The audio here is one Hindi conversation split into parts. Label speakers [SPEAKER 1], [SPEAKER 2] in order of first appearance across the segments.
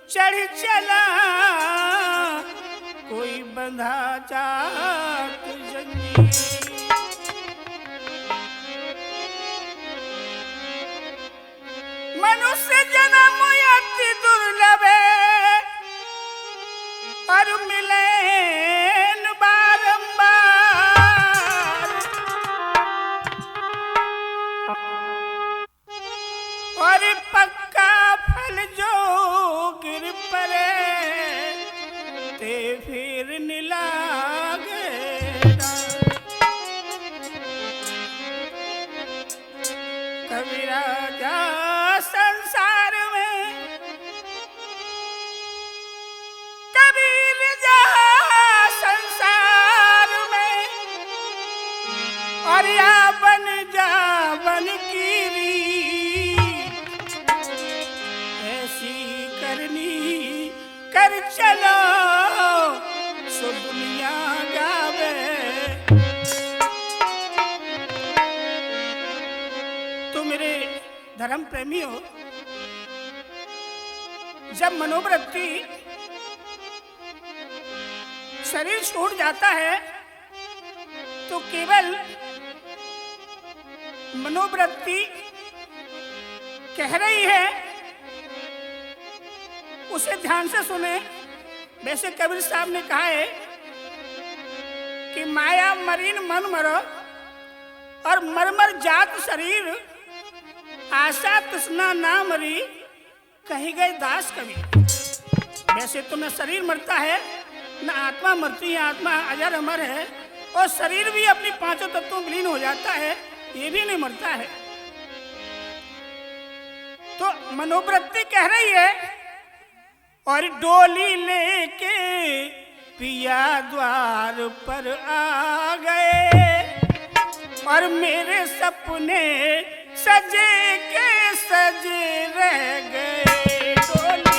[SPEAKER 1] चढ़ चला कोई बंधा जात जंजीर। मनुष्य जन्म अति दुर्लभ और मिले बारंबार, और पक्का फल जो गिर पड़े ते फिर निलागे। कबीरा जा संसार में, कबीर जा संसार में, और या बन जा बन की ऐसी करनी कर चलो सो दुनिया गावे। तो मेरे धर्म प्रेमियों, जब मनोवृत्ति शरीर छोड़ जाता है तो केवल मनोवृत्ति कह रही है, उसे ध्यान से सुने। वैसे कबीर साहब ने कहा है कि माया मरीन मन मरो और मरमर जात शरीर, आशा तृष्णा ना मरी कहीं गए दास कवि। वैसे तो न शरीर मरता है न आत्मा मरती है, आत्मा अजर अमर है, और शरीर भी अपनी पांचों तत्वों में विलीन हो जाता है, ये भी नहीं मरता है। तो मनोवृत्ति कह रही है, और डोली लेके पिया द्वार पर आ गए, और मेरे सपने सजे के सजे रह गए। डोली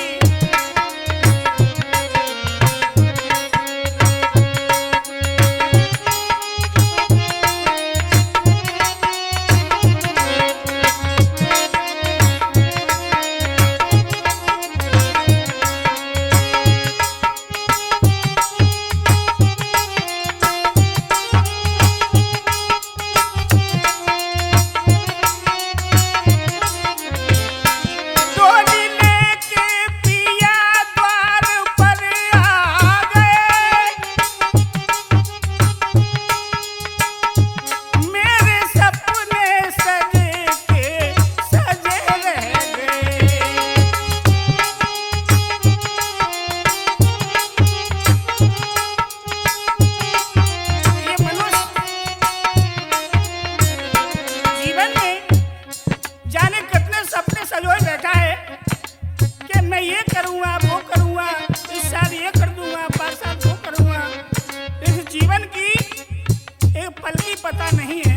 [SPEAKER 1] पता नहीं है।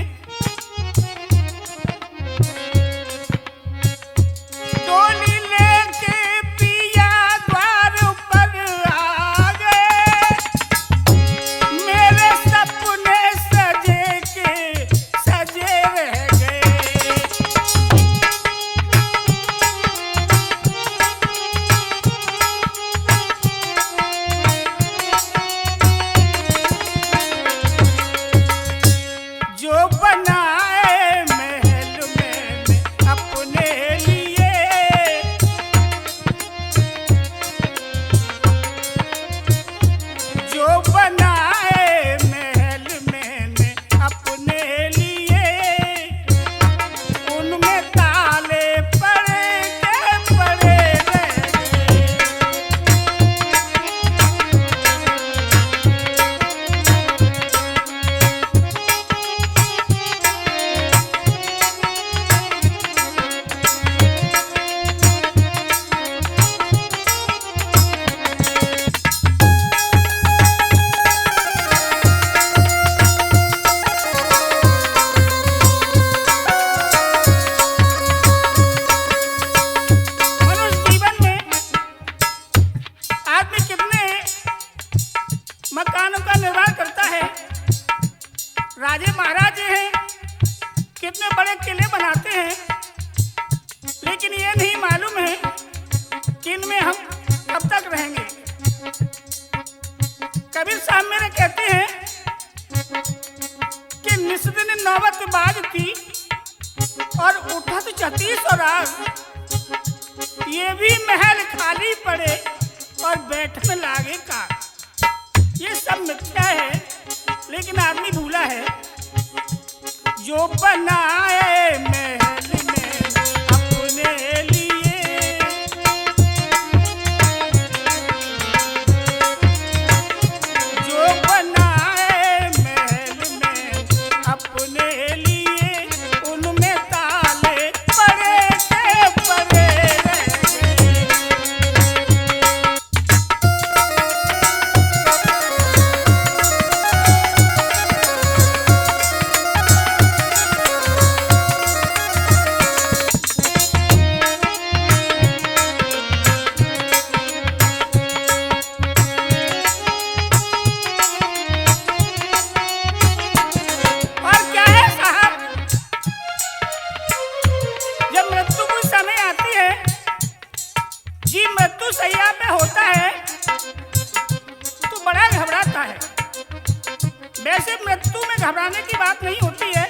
[SPEAKER 1] डोली लेके पिया द्वार पर आ गए, मेरे सपने सजे के सजे रह गए। जो बनाए महल मैंने अपने लिए, जो बनाए महल मैंने अपने लिए, उनमें ताले पड़े के पड़े रह गए। मनुष्य जीवन में आदमी कितने मकानों का निर्माण करता है, राजे महाराजे हैं, कितने बड़े किले बनाते हैं, लेकिन ये नहीं मालूम है कि इनमें हम कब तक रहेंगे? कबीर साहब मेरे कहते हैं कि निस दिन नौबत बाजती और उठत 36 और आग, ये भी महल खाली पड़े और बैठने लागे का। ये सब मिथ्या है, लेकिन आदमी भूला है। जो बनाए महल में अपने लिए, जो बनाए महल में अपने लिए, उनमें ताले पड़े के पड़े रह गए। और क्या है साहब, जब मृत्यु की समय आती है, जी मृत्यु शैया पे होता है तो बड़ा घबराता है। वैसे मृत्यु में घबराने की बात नहीं होती है।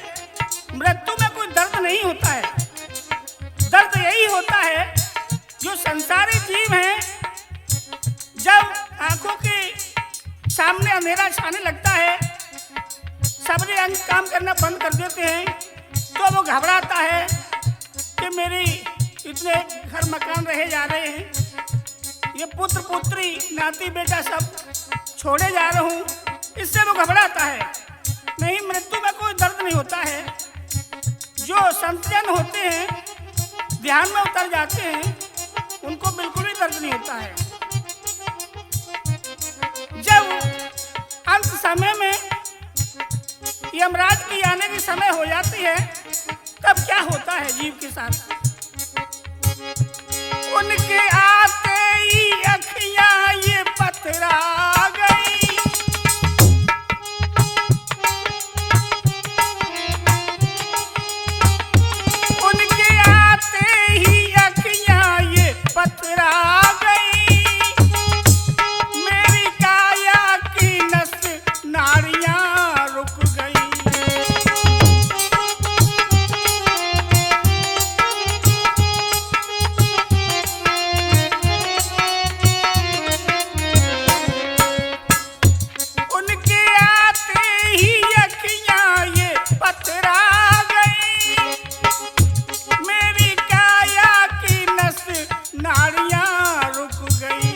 [SPEAKER 1] मृत्यु में कोई दर्द नहीं होता है। दर्द यही होता है जो संसारी जीव हैं, जब आंखों के सामने अंधेरा छाने लगता है, सबरे अंग काम करना बंद कर देते हैं, तो वो घबराता है कि मेरी इतने घर मकान रहे जा रहे हैं, ये पुत्र पुत्री नाती बेटा सब छोड़े जा रहा हूँ, इससे वो घबराता है। नहीं, मृत्यु में कोई दर्द नहीं होता है। जो संतजन होते हैं, ध्यान में उतर जाते हैं, उनको बिल्कुल भी दर्द नहीं होता है। जब अंत समय में यमराज की आने की समय हो जाती है, तब क्या होता है जीव के साथ? उनके आते ही अखियां ये पथरा गई, उनके आते ही अखियां ये पथरा गई, मेरी काया की नस नाड़ियां रुक गई। उनके आते ही अखियां ये पथरा गई, मेरी काया की नस नाड़ियां रुक गई।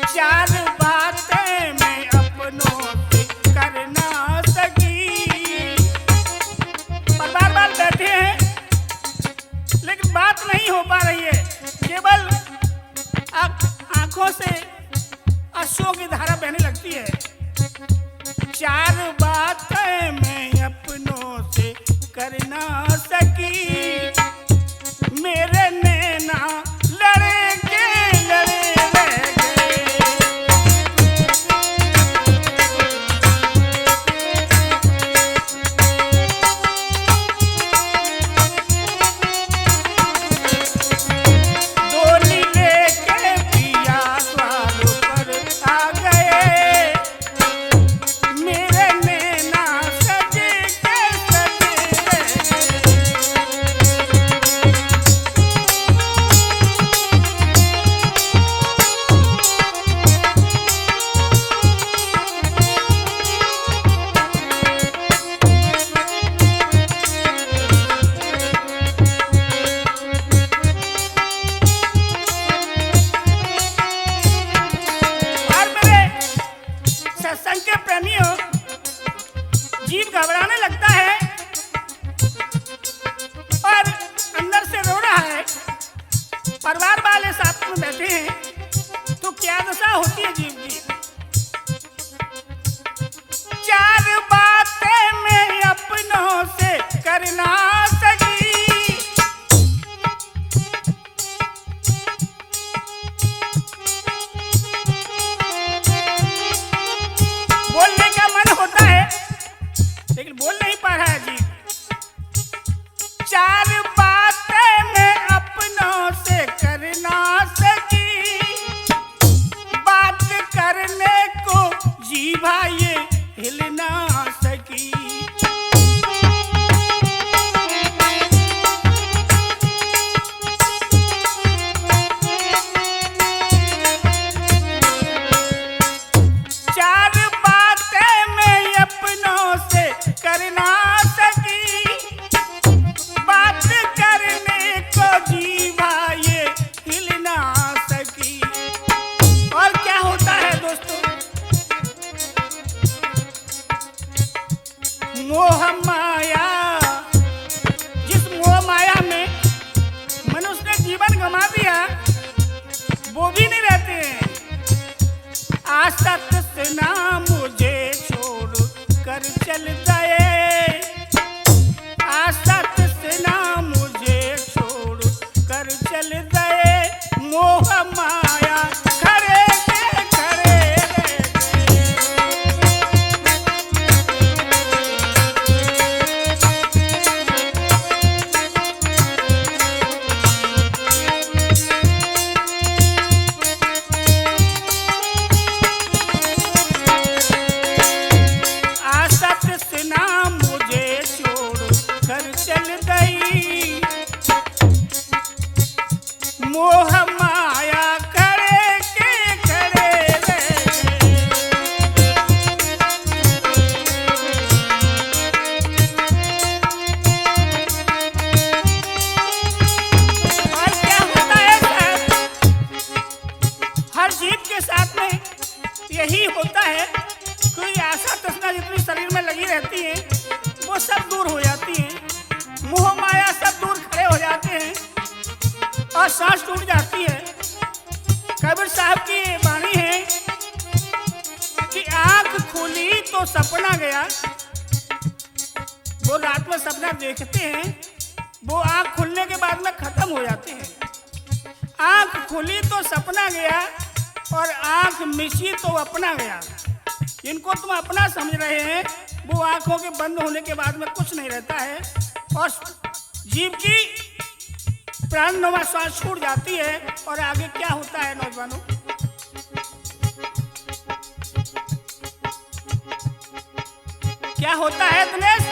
[SPEAKER 1] चार बातें मैं अपनों से कर ना सकी। परिवार वाले बैठे हैं, लेकिन बात नहीं हो पा रही है, केवल आंखों से आंसुओं की धारा बहने लगती है। चार बातें मैं अपनों से कर ना सकी, मेरे नैना लड़े के लड़े रह गए। डोली लेके पिया द्वार पर आ गए, मेरे नैना सजे के सजे रह गए। और मेरे सत्संग के प्रेमियों, जीव घबराने लगता है और अंदर से रो रहा है। परिवार वाले साथ में बैठे हैं, तो क्या दशा होती है जीव की? चार बातें मैं अपनों से कर ना सकी, बोलने का मन होता है, लेकिन बोल जीवा ये हिल ना सकी। चार बातें मैं अपनों से करना सकी, बात करने को जीवा ये हिल ना सकी। और क्या होता है दोस्तों, मोह माया, जिस मोह माया में मनुष्य ने जीवन गंवा दिया वो भी नहीं रहते हैं। आसक्त से ना मुझे छोड़ कर चल गए, आसक्त से ना मुझे छोड़ कर चल गए। मोह माया खड़े के खड़े रह गए। आसक्त से ना मुझे छोड़ कर चल गई, मोह माया खड़े के खड़े रह गए। और क्या होता है साहब, हर जीव के साथ में यही होता है, कोई आशा तृष्णा जितनी शरीर में लगी रहती है वो सब दूर हो जाती है, मोह माया सब दूर खड़े हो जाते हैं और सांस टूट जाती है। कबीर साहब की ये वाणी है कि आंख खुली तो सपना गया। वो रात में सपना देखते हैं, वो आंख खुलने के बाद में खत्म हो जाते हैं। आंख खुली तो सपना गया और आंख मिची तो अपना गया। इनको तुम अपना समझ रहे हैं, वो आंखों के बंद होने के बाद में कुछ नहीं रहता है और जीव की प्राणनुमा श्वास छूट जाती है। और आगे क्या होता है नौजवानों, क्या होता है दिनेश?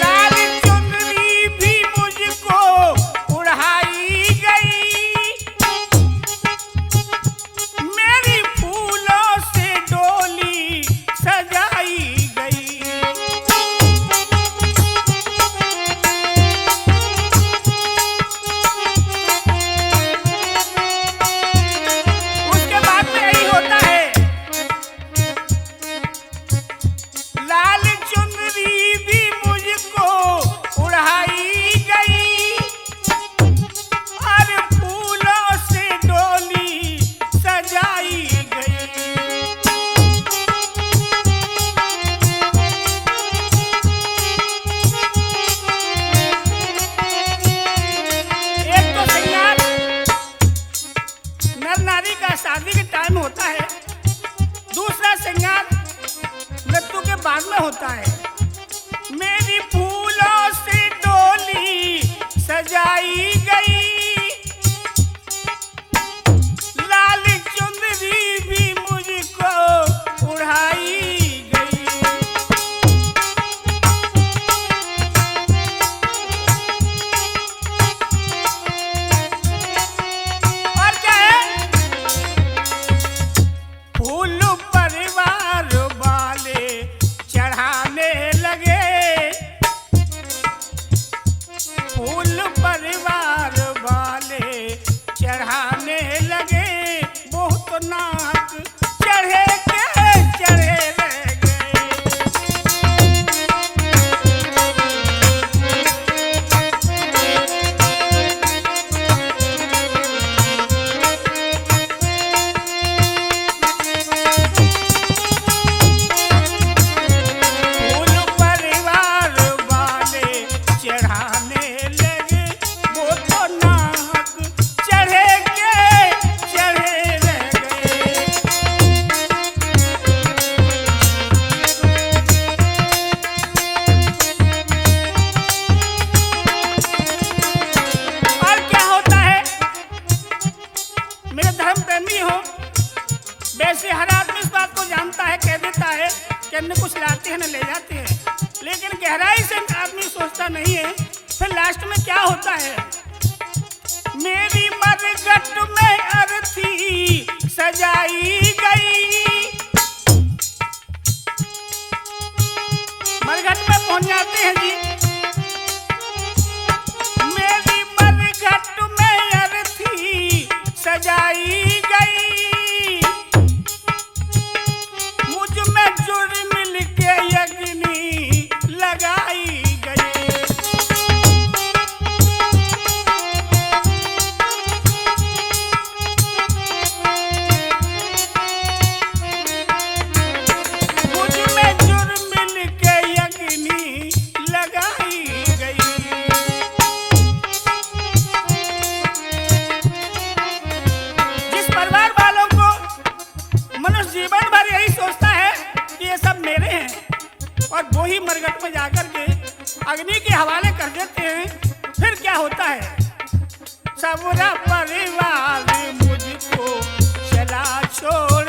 [SPEAKER 1] लाल चुनरी भी मुझको उड़ाई गई, मेरी फूलों से डोली सजाई गई। उसके बाद में यही होता है, लाल चुनरी भी मुझको उड़ाई गई और फूलों से डोली सजाई गई। एक तो श्रृंगार नर नारी का शादी के टाइम होता है, दूसरा श्रृंगार मृत्यु के बाद में होता है। मेरी फूलों से डोली सजाई गई, लाल चुनरी भी मुझको उड़ाई गई। और क्या है, फूल परिवार वाले चढ़ाने लगे, फूल परिवार वाले चढ़ाने लगे। बहुत नाक चढ़े के चढ़े रह गए। फूल परिवार वाले चढ़ाने लगे, वो न कुछ लाते हैं न ले जाते हैं, लेकिन गहराई से आदमी सोचता नहीं है। फिर लास्ट में क्या होता है? मेरी मरघट में अर्थी सजाई गई। मरघट में पहुंच जाते हैं जी। मेरी मरघट में अर्थी सजाई गई, मुझ में जुर्म लिखे अग्नि लगाई गई। मुझ में जुर्म लिखे अग्नि लगाई गई। जिस परिवार वालों को मनुष्य जीवन भर यही सोचता है कि ये सब मेरे हैं, और वो ही मरघट में जाकर के अग्नि के हवाले कर देते हैं, फिर क्या होता है? सबरा परिवार मुझको चला छोड़